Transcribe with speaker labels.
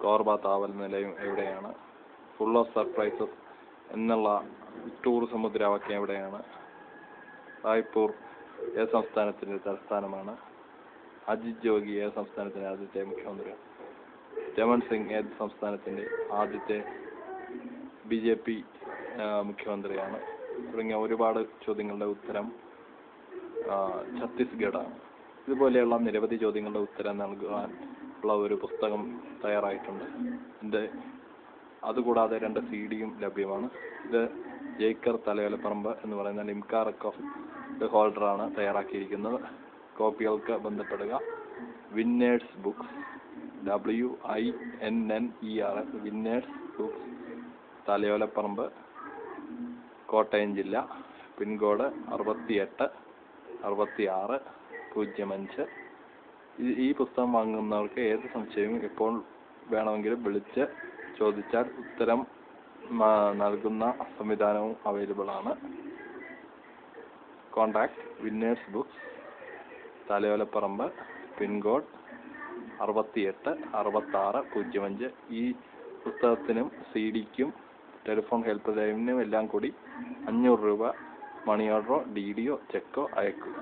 Speaker 1: കോർബ താവൽ നിലയം എവിടെയാണ്? Full of surprises എന്നുള്ള ടൂറിസം മുദ്രാവാക്യം എവിടെയാണ്? റായ്പൂർ ഏത് സംസ്ഥാനത്തിൻ്റെ തലസ്ഥാനമാണ്? അജിത് ജോഗി ഏത് സംസ്ഥാനത്തിൻ്റെ ആദ്യത്തെ മുഖ്യമന്ത്രിയാണ്? രമൺ സിംഗ് ഏത് സംസ്ഥാനത്തിൻ്റെ ആദ്യത്തെ BJP മുഖ്യമന്ത്രിയാണ്? തുടങ്ങിയ ഒരുപാട് ചോദ്യങ്ങളുടെ ഉത്തരം ഛത്തീസ്ഗഡാണ്. ഇതുപോലെയുള്ള നിരവധി ചോദ്യങ്ങളുടെ ഉത്തരം നൽകുവാൻ ഉള്ള ഒരു പുസ്തകം തയ്യാറായിട്ടുണ്ട്. അതുകൂടാതെ 2 CD-യും ലഭ്യമാണ്. ഇത് ജയ്ക്കർ തലയോലപ്പറമ്പ് എന്ന് പറയുന്ന ലിംക റെക്കോർഡ് ഹോൾഡറാണ് തയ്യാറാക്കിയിരിക്കുന്നത്. കോപ്പികൾക്ക് ബന്ധപ്പെടുക. Winners books, WINNERS, winners books, Thalayolaparambu, Kottayam ജില്ല, പിൻകോഡ് 686605. ഈ പുസ്തകം വാങ്ങുന്നവർക്ക് ഏത് സംശയവും എപ്പോൾ വേണമെങ്കിലും വിളിച്ച് ചോദിച്ചാൽ ഉത്തരം നൽകുന്ന സംവിധാനവും അവൈലബിൾ ആണ്. Contact winners books, Thalayolaparambu, pin code 686605. ഈ പുസ്തകത്തിനും CD-ക്കും ടെലിഫോൺ ഹെൽപ്പ് ലൈനിനും എല്ലാം കൂടി 500 രൂപ മണി ഓർഡറോ DD-യോ ചെക്കോ അയക്കുക.